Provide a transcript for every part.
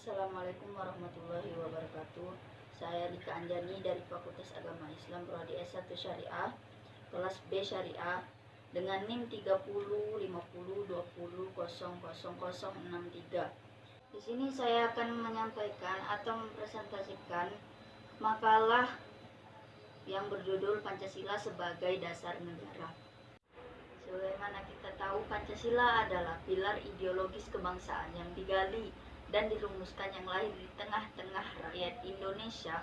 Assalamualaikum warahmatullahi wabarakatuh. Saya Rika Anjani dari Fakultas Agama Islam Prodi S1 Syariah, kelas B Syariah dengan NIM 305020000063. Di sini saya akan menyampaikan atau mempresentasikan makalah yang berjudul Pancasila sebagai Dasar Negara. Sebagaimana kita tahu, Pancasila adalah pilar ideologis kebangsaan yang digali dan dirumuskan yang lahir di tengah-tengah rakyat Indonesia,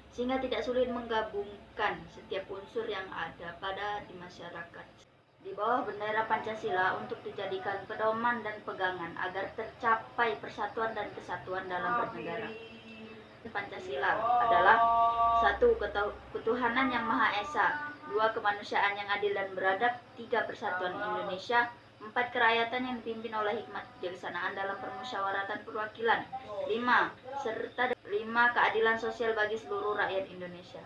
sehingga tidak sulit menggabungkan setiap unsur yang ada di masyarakat di bawah bendera Pancasila untuk dijadikan pedoman dan pegangan agar tercapai persatuan dan kesatuan dalam bernegara. Pancasila adalah satu, ketuhanan yang Maha Esa; dua, kemanusiaan yang adil dan beradab; tiga, persatuan Indonesia; empat, kerakyatan yang dipimpin oleh hikmat kebijaksanaan dalam permusyawaratan perwakilan; lima, keadilan sosial bagi seluruh rakyat Indonesia.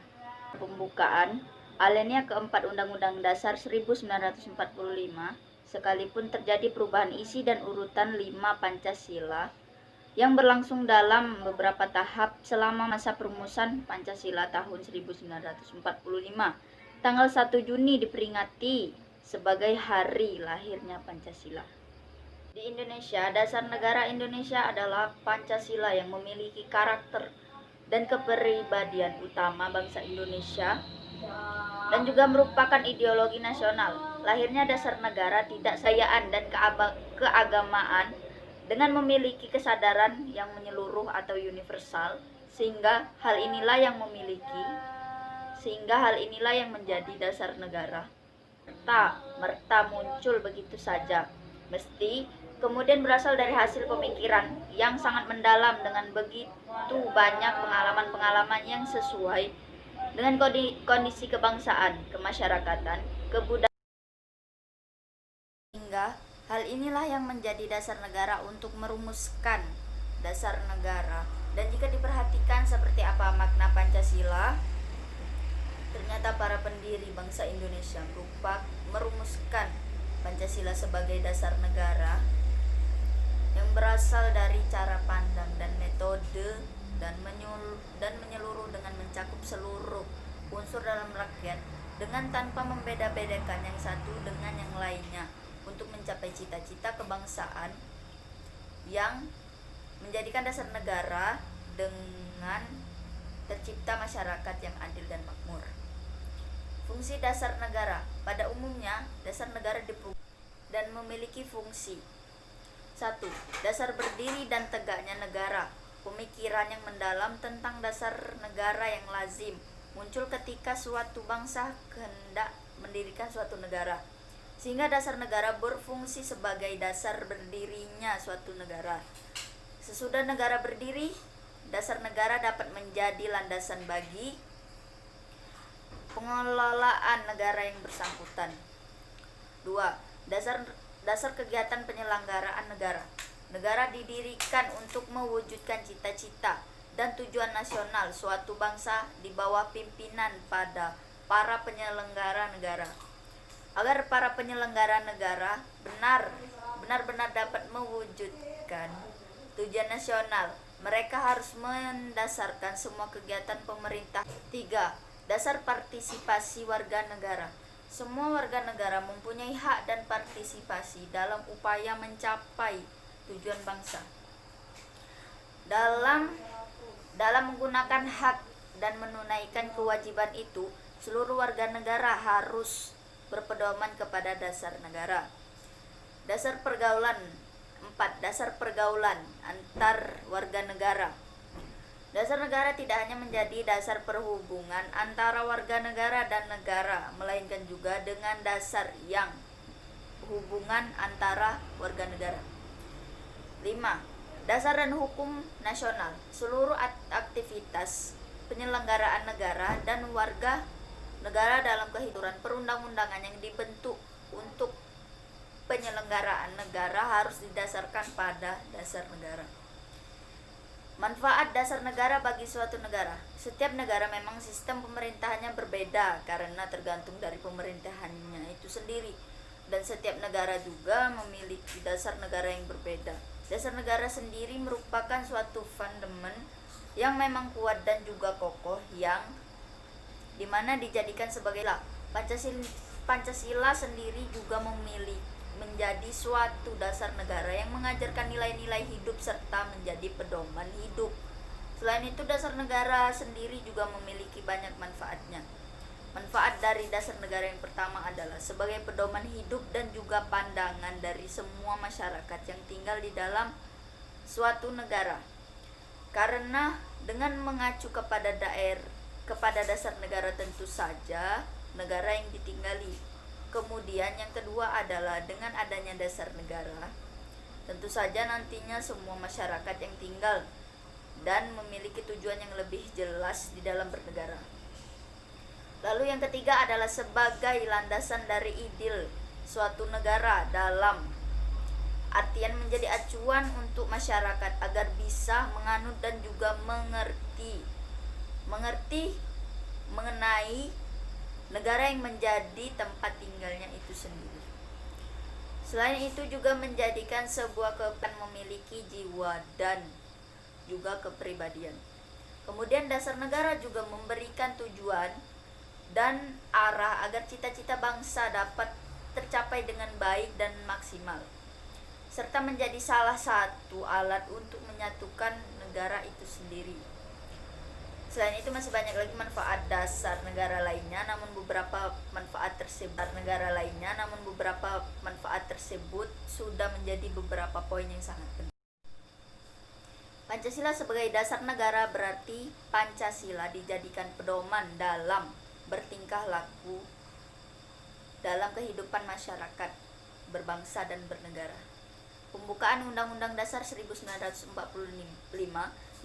Pembukaan alinea keempat Undang-Undang Dasar 1945, sekalipun terjadi perubahan isi dan urutan 5 Pancasila yang berlangsung dalam beberapa tahap selama masa perumusan Pancasila tahun 1945. Tanggal 1 Juni diperingati sebagai hari lahirnya Pancasila. Di Indonesia, dasar negara Indonesia adalah Pancasila yang memiliki karakter dan kepribadian utama bangsa Indonesia dan juga merupakan ideologi nasional. Lahirnya dasar negara tidak sayaan dan keagamaan dengan memiliki kesadaran yang menyeluruh atau universal, sehingga hal inilah yang menjadi dasar negara. Merta muncul begitu saja, mesti kemudian berasal dari hasil pemikiran yang sangat mendalam dengan begitu banyak pengalaman-pengalaman yang sesuai dengan kondisi kebangsaan, kemasyarakatan, kebudayaan, hingga hal inilah yang menjadi dasar negara untuk merumuskan dasar negara. Dan jika diperhatikan seperti apa makna Pancasila, ternyata para pendiri bangsa Indonesia merumuskan Pancasila sebagai dasar negara yang berasal dari cara pandang dan metode dan menyeluruh dengan mencakup seluruh unsur dalam rakyat dengan tanpa membeda-bedakan yang satu dengan yang lainnya untuk mencapai cita-cita kebangsaan yang menjadikan dasar negara dengan tercipta masyarakat yang adil dan makmur. Fungsi dasar negara. Pada umumnya, dasar negara dan memiliki fungsi: 1. Dasar berdiri dan tegaknya negara. Pemikiran yang mendalam tentang dasar negara yang lazim muncul ketika suatu bangsa hendak mendirikan suatu negara, sehingga dasar negara berfungsi sebagai dasar berdirinya suatu negara. Sesudah negara berdiri, dasar negara dapat menjadi landasan bagi pengelolaan negara yang bersangkutan. 2. Dasar kegiatan penyelenggaraan negara. Negara didirikan untuk mewujudkan cita-cita dan tujuan nasional suatu bangsa di bawah pimpinan para penyelenggara negara. Agar para penyelenggara negara benar-benar dapat mewujudkan tujuan nasional, mereka harus mendasarkan semua kegiatan pemerintah. 3. Dasar partisipasi warga negara. Semua warga negara mempunyai hak dan partisipasi dalam upaya mencapai tujuan bangsa. Dalam menggunakan hak dan menunaikan kewajiban itu, seluruh warga negara harus berpedoman kepada dasar negara. Dasar pergaulan. 4. Dasar pergaulan antar warga negara. Dasar negara tidak hanya menjadi dasar perhubungan antara warga negara dan negara, melainkan juga dengan dasar yang hubungan antara warga negara. 5. Dasar dan hukum nasional. Seluruh aktivitas penyelenggaraan negara dan warga negara dalam kehidupan perundang-undangan yang dibentuk untuk penyelenggaraan negara harus didasarkan pada dasar negara. Manfaat dasar negara bagi suatu negara. Setiap negara memang sistem pemerintahannya berbeda karena tergantung dari pemerintahannya itu sendiri, dan setiap negara juga memiliki dasar negara yang berbeda. Dasar negara sendiri merupakan suatu fundament yang memang kuat dan juga kokoh, yang dimana dijadikan sebagai Pancasila sendiri juga menjadi suatu dasar negara yang mengajarkan nilai-nilai hidup serta menjadi pedoman hidup. Selain itu, dasar negara sendiri juga memiliki banyak manfaatnya. Manfaat dari dasar negara yang pertama adalah sebagai pedoman hidup dan juga pandangan dari semua masyarakat yang tinggal di dalam suatu negara. Karena dengan mengacu kepada dasar negara, tentu saja negara yang ditinggali. Kemudian yang kedua adalah dengan adanya dasar negara, tentu saja nantinya semua masyarakat yang tinggal dan memiliki tujuan yang lebih jelas di dalam bernegara. Lalu yang ketiga adalah sebagai landasan dari ideal suatu negara, dalam artian menjadi acuan untuk masyarakat agar bisa menganut dan juga mengerti mengenai negara yang menjadi tempat tinggalnya itu sendiri. Selain itu juga menjadikan sebuah memiliki jiwa dan juga kepribadian. Kemudian dasar negara juga memberikan tujuan dan arah agar cita-cita bangsa dapat tercapai dengan baik dan maksimal, serta menjadi salah satu alat untuk menyatukan negara itu sendiri. Selain itu masih banyak lagi manfaat dasar negara lainnya, namun beberapa manfaat tersebut sudah menjadi beberapa poin yang sangat penting. Pancasila sebagai dasar negara berarti Pancasila dijadikan pedoman dalam bertingkah laku dalam kehidupan masyarakat berbangsa dan bernegara. Pembukaan Undang-Undang Dasar 1945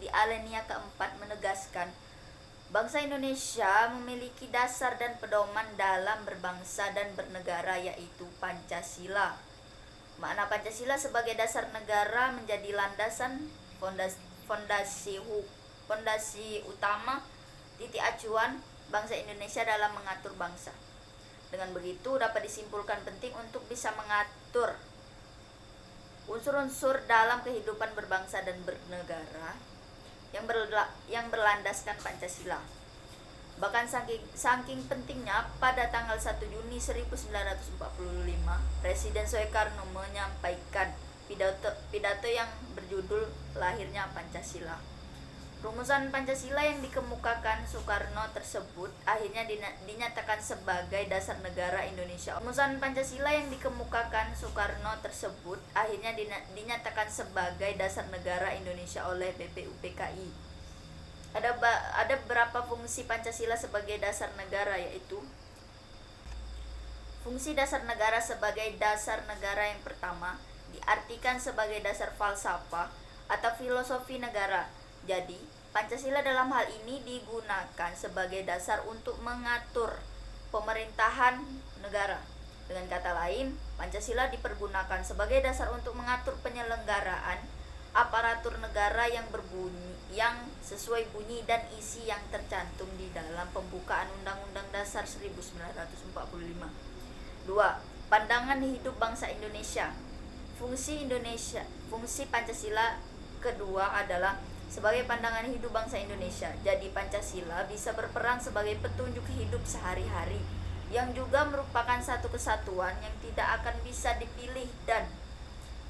di alinea keempat menegaskan bangsa Indonesia memiliki dasar dan pedoman dalam berbangsa dan bernegara, yaitu Pancasila. Makna Pancasila sebagai dasar negara menjadi landasan fondasi utama, titik acuan bangsa Indonesia dalam mengatur bangsa. Dengan begitu dapat disimpulkan penting untuk bisa mengatur unsur-unsur dalam kehidupan berbangsa dan bernegara yang berlandaskan Pancasila. Bahkan saking pentingnya, pada tanggal 1 Juni 1945 Presiden Soekarno menyampaikan pidato yang berjudul Lahirnya Pancasila. Rumusan Pancasila yang dikemukakan Soekarno tersebut akhirnya dinyatakan sebagai dasar negara Indonesia. Dinyatakan sebagai dasar negara Indonesia oleh BPUPKI. Ada beberapa fungsi Pancasila sebagai dasar negara, yaitu fungsi dasar negara sebagai dasar negara yang pertama diartikan sebagai dasar falsafah atau filosofi negara. Jadi, Pancasila dalam hal ini digunakan sebagai dasar untuk mengatur pemerintahan negara. Dengan kata lain, Pancasila dipergunakan sebagai dasar untuk mengatur penyelenggaraan aparatur negara yang sesuai bunyi dan isi yang tercantum di dalam pembukaan Undang-Undang Dasar 1945. 2. Pandangan hidup bangsa Indonesia. Fungsi Pancasila kedua adalah sebagai pandangan hidup bangsa Indonesia. Jadi Pancasila bisa berperan sebagai petunjuk hidup sehari-hari, yang juga merupakan satu kesatuan yang tidak akan bisa dipilih dan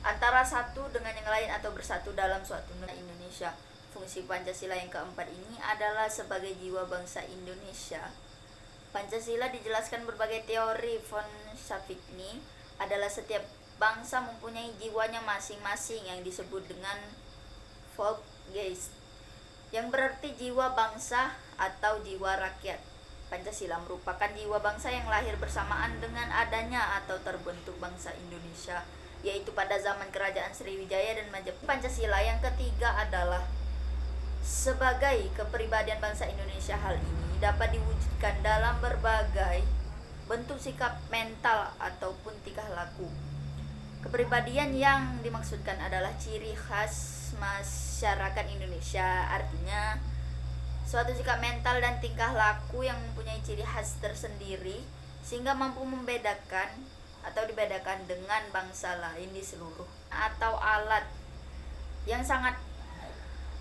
antara satu dengan yang lain atau bersatu dalam suatu negara Indonesia. Fungsi Pancasila yang keempat ini adalah sebagai jiwa bangsa Indonesia. Pancasila dijelaskan berbagai teori von Savigny adalah setiap bangsa mempunyai jiwanya masing-masing yang disebut dengan Volksgeist, yang berarti jiwa bangsa atau jiwa rakyat. Pancasila merupakan jiwa bangsa yang lahir bersamaan dengan adanya atau terbentuk bangsa Indonesia, yaitu pada zaman Kerajaan Sriwijaya dan Majapahit. Pancasila yang ketiga adalah sebagai kepribadian bangsa Indonesia. Hal ini dapat diwujudkan dalam berbagai bentuk sikap mental ataupun tingkah laku. Kepribadian yang dimaksudkan adalah ciri khas masyarakat Indonesia, artinya suatu sikap mental dan tingkah laku yang mempunyai ciri khas tersendiri sehingga mampu membedakan atau dibedakan dengan bangsa lain di seluruh atau alat yang sangat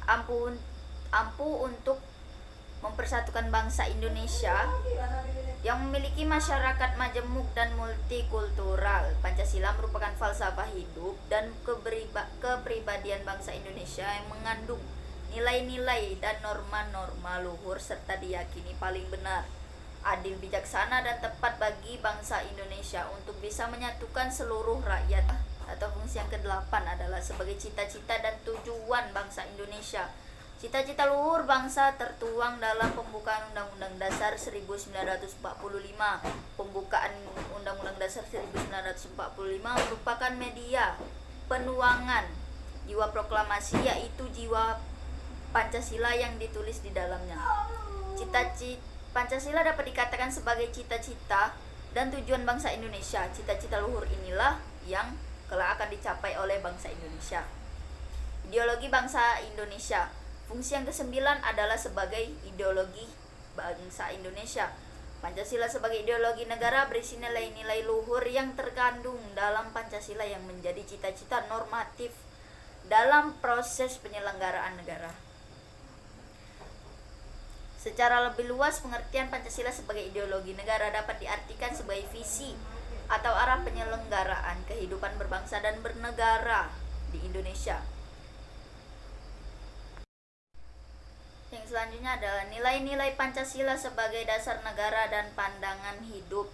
ampuh untuk mempersatukan bangsa Indonesia yang memiliki masyarakat majemuk dan multikultural. Pancasila merupakan falsafah hidup dan kepribadian bangsa Indonesia yang mengandung nilai-nilai dan norma-norma luhur serta diyakini paling benar, adil, bijaksana, dan tepat bagi bangsa Indonesia untuk bisa menyatukan seluruh rakyat. Atau fungsi yang ke-8 adalah sebagai cita-cita dan tujuan bangsa Indonesia. Cita-cita luhur bangsa tertuang dalam pembukaan Undang-Undang Dasar 1945. Pembukaan Undang-Undang Dasar 1945 merupakan media penuangan jiwa proklamasi, yaitu jiwa Pancasila yang ditulis di dalamnya. Pancasila dapat dikatakan sebagai cita-cita dan tujuan bangsa Indonesia. Cita-cita luhur inilah yang kelak akan dicapai oleh bangsa Indonesia. Ideologi bangsa Indonesia. Fungsi yang ke-9 adalah sebagai ideologi bangsa Indonesia. Pancasila sebagai ideologi negara berisi nilai-nilai luhur yang terkandung dalam Pancasila yang menjadi cita-cita normatif dalam proses penyelenggaraan negara. Secara lebih luas, pengertian Pancasila sebagai ideologi negara dapat diartikan sebagai visi atau arah penyelenggaraan kehidupan berbangsa dan bernegara di Indonesia. Yang selanjutnya adalah nilai-nilai Pancasila sebagai dasar negara dan pandangan hidup.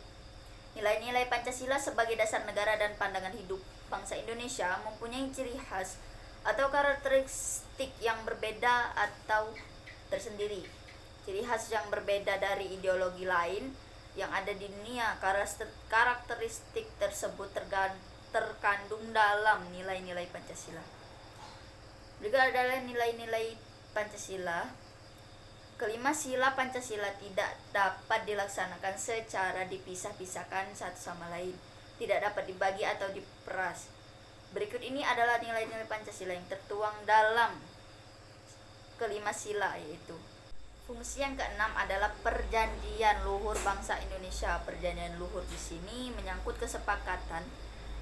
Nilai-nilai Pancasila sebagai dasar negara dan pandangan hidup bangsa Indonesia mempunyai ciri khas atau karakteristik yang berbeda atau tersendiri. Ciri khas yang berbeda dari ideologi lain yang ada di dunia. Karakteristik tersebut terkandung dalam nilai-nilai Pancasila. Berikut adalah nilai-nilai Pancasila. Kelima, sila Pancasila tidak dapat dilaksanakan secara dipisah-pisahkan satu sama lain, tidak dapat dibagi atau diperas. Berikut ini adalah nilai-nilai Pancasila yang tertuang dalam kelima sila, yaitu fungsi yang ke-6 adalah perjanjian luhur bangsa Indonesia. Perjanjian luhur di sini menyangkut kesepakatan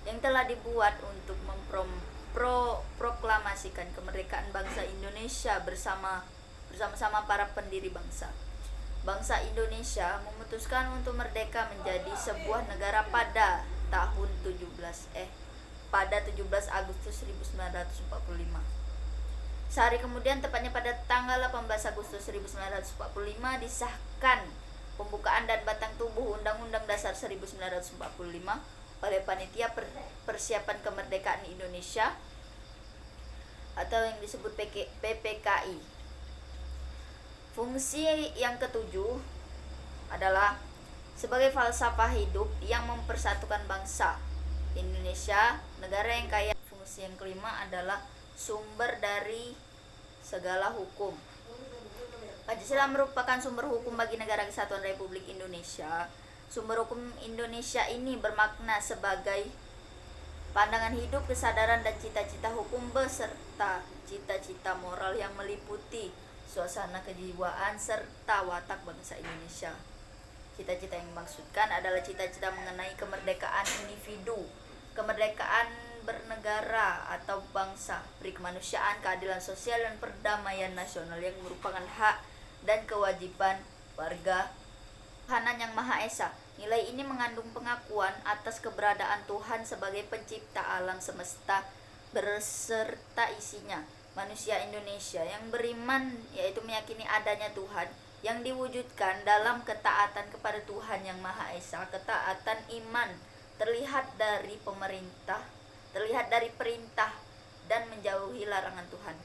yang telah dibuat untuk memproklamasikan kemerdekaan bangsa Indonesia bersama-sama para pendiri bangsa. Bangsa Indonesia memutuskan untuk merdeka menjadi sebuah negara pada tahun 17 Agustus 1945. Sehari kemudian, tepatnya pada tanggal 18 Agustus 1945, disahkan pembukaan dan batang tubuh Undang-Undang Dasar 1945 oleh Panitia Persiapan Kemerdekaan Indonesia atau yang disebut PPKI. Fungsi yang ke-7 adalah sebagai falsafah hidup yang mempersatukan bangsa Indonesia, negara yang kaya. Fungsi yang ke-5 adalah sumber dari segala hukum. Pancasila merupakan sumber hukum bagi negara kesatuan Republik Indonesia. Sumber hukum Indonesia ini bermakna sebagai pandangan hidup, kesadaran, dan cita-cita hukum beserta cita-cita moral yang meliputi suasana kejiwaan serta watak bangsa Indonesia. Cita-cita yang dimaksudkan adalah cita-cita mengenai kemerdekaan individu, kemerdekaan bernegara atau bangsa, kemanusiaan, keadilan sosial, dan perdamaian nasional yang merupakan hak dan kewajiban warga Tuhan yang Maha Esa. Nilai ini mengandung pengakuan atas keberadaan Tuhan sebagai pencipta alam semesta beserta isinya. Manusia Indonesia yang beriman, yaitu meyakini adanya Tuhan yang diwujudkan dalam ketaatan kepada Tuhan yang Maha Esa. Ketaatan iman terlihat dari perintah dan menjauhi larangan Tuhan.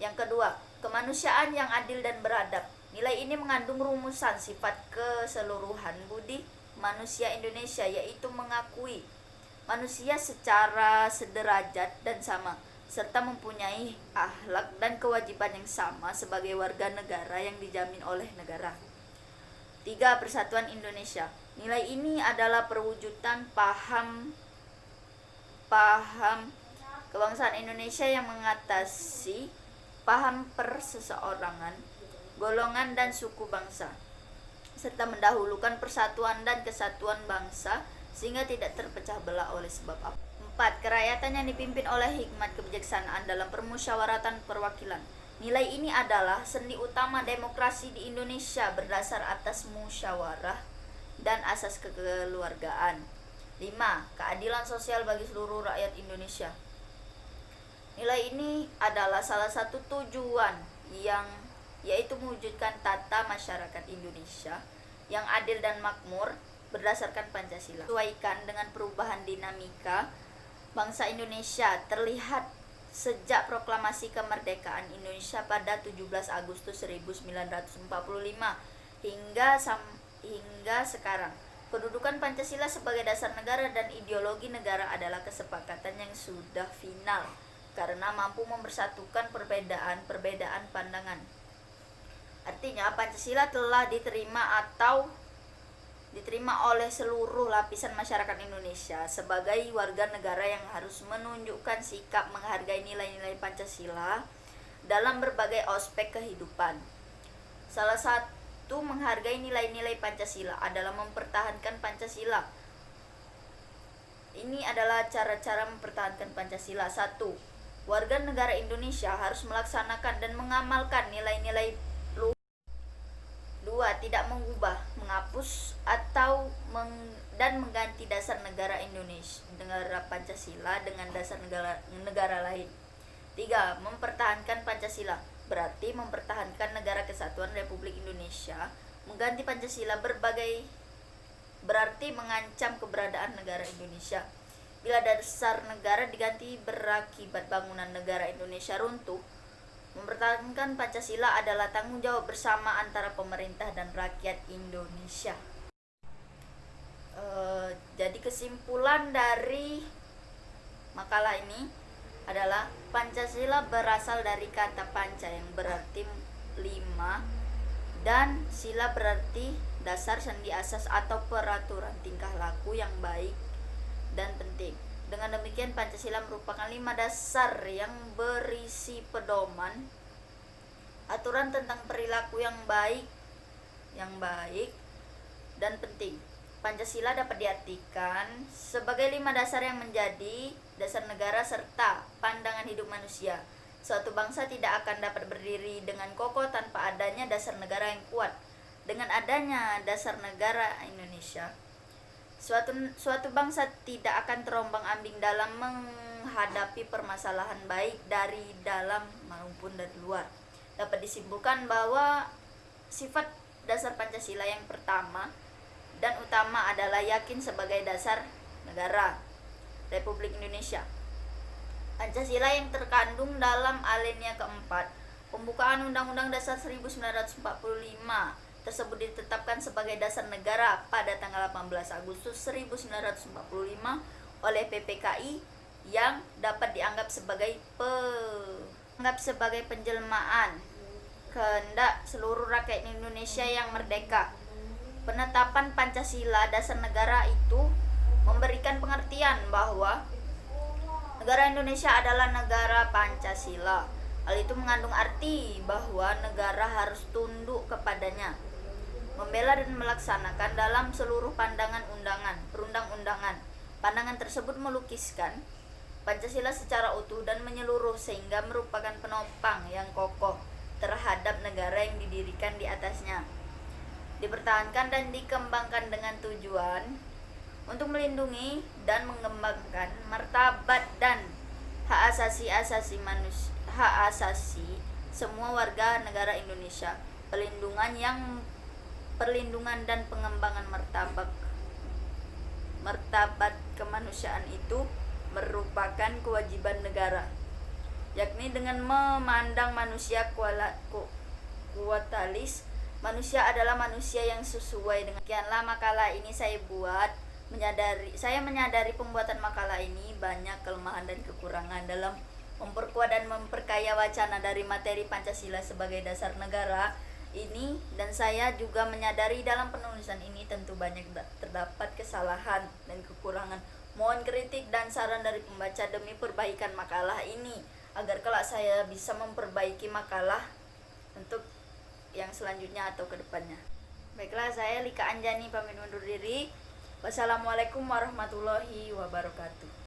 Yang kedua, kemanusiaan yang adil dan beradab. Nilai ini mengandung rumusan sifat keseluruhan budi manusia Indonesia, yaitu mengakui manusia secara sederajat dan sama, serta mempunyai akhlak dan kewajiban yang sama sebagai warga negara yang dijamin oleh negara. 3. Persatuan Indonesia. Nilai ini adalah perwujudan paham kebangsaan Indonesia yang mengatasi paham perseseorangan, golongan, dan suku bangsa, serta mendahulukan persatuan dan kesatuan bangsa sehingga tidak terpecah belah oleh sebab apa. Keempat, kerakyatan yang dipimpin oleh hikmat kebijaksanaan dalam permusyawaratan perwakilan. Nilai ini adalah sendi utama demokrasi di Indonesia berdasar atas musyawarah dan asas kekeluargaan. 5. Keadilan sosial bagi seluruh rakyat Indonesia. Nilai ini adalah salah satu tujuan yaitu mewujudkan tata masyarakat Indonesia yang adil dan makmur berdasarkan Pancasila. Sesuaikan dengan perubahan dinamika bangsa Indonesia terlihat sejak proklamasi kemerdekaan Indonesia pada 17 Agustus 1945 hingga sekarang. Kedudukan Pancasila sebagai dasar negara dan ideologi negara adalah kesepakatan yang sudah final karena mampu mempersatukan perbedaan pandangan. Artinya Pancasila telah diterima oleh seluruh lapisan masyarakat Indonesia sebagai warga negara yang harus menunjukkan sikap menghargai nilai-nilai Pancasila dalam berbagai aspek kehidupan. Salah satu menghargai nilai-nilai Pancasila adalah mempertahankan Pancasila. Ini adalah cara-cara mempertahankan Pancasila. 1. Warga negara Indonesia harus melaksanakan dan mengamalkan nilai-nilai. 2. Tidak mengubah, menghapus atau mengganti dasar negara Indonesia, negara Pancasila dengan dasar negara lain. 3. Mempertahankan Pancasila, berarti mempertahankan Negara Kesatuan Republik Indonesia. Mengganti Pancasila berarti mengancam keberadaan negara Indonesia. Bila dasar negara diganti berakibat bangunan negara Indonesia runtuh, mempertahankan Pancasila adalah tanggung jawab bersama antara pemerintah dan rakyat Indonesia. Jadi kesimpulan dari makalah ini adalah Pancasila berasal dari kata panca yang berarti 5 dan sila berarti dasar, sendi, asas atau peraturan tingkah laku yang baik dan penting. Dengan demikian Pancasila merupakan 5 dasar yang berisi pedoman, aturan tentang perilaku yang baik dan penting. Pancasila dapat diartikan sebagai 5 dasar yang menjadi dasar negara serta pandangan hidup manusia. Suatu bangsa tidak akan dapat berdiri dengan kokoh tanpa adanya dasar negara yang kuat. Dengan adanya dasar negara Indonesia, suatu bangsa tidak akan terombang-ambing dalam menghadapi permasalahan baik dari dalam maupun dari luar. Dapat disimpulkan bahwa sifat dasar Pancasila yang pertama dan utama adalah yakin sebagai dasar negara Republik Indonesia. Pancasila yang terkandung dalam alinea keempat pembukaan Undang-Undang Dasar 1945 tersebut ditetapkan sebagai dasar negara pada tanggal 18 Agustus 1945 oleh PPKI yang dapat dianggap sebagai penjelmaan kehendak seluruh rakyat Indonesia yang merdeka. Penetapan Pancasila dasar negara itu memberikan pengertian bahwa negara Indonesia adalah negara Pancasila. Hal itu mengandung arti bahwa negara harus tunduk kepadanya, membela dan melaksanakan dalam seluruh perundang-undangan. Pandangan tersebut melukiskan Pancasila secara utuh dan menyeluruh sehingga merupakan penopang yang kokoh terhadap negara yang didirikan di atasnya. Dipertahankan dan dikembangkan dengan tujuan untuk melindungi dan mengembangkan martabat dan hak asasi semua warga negara Indonesia. Perlindungan dan pengembangan martabat kemanusiaan itu merupakan kewajiban negara, yakni dengan memandang manusia kualitatis. Manusia adalah manusia yang sesuai dengan. Sekianlah makalah ini saya menyadari pembuatan makalah ini banyak kelemahan dan kekurangan dalam memperkuat dan memperkaya wacana dari materi Pancasila sebagai dasar negara ini, dan saya juga menyadari dalam penulisan ini tentu banyak terdapat kesalahan dan kekurangan. Mohon kritik dan saran dari pembaca demi perbaikan makalah ini agar kelak saya bisa memperbaiki makalah untuk yang selanjutnya atau kedepannya. Baiklah, saya Lika Anjani pamit undur diri. Wassalamualaikum warahmatullahi wabarakatuh.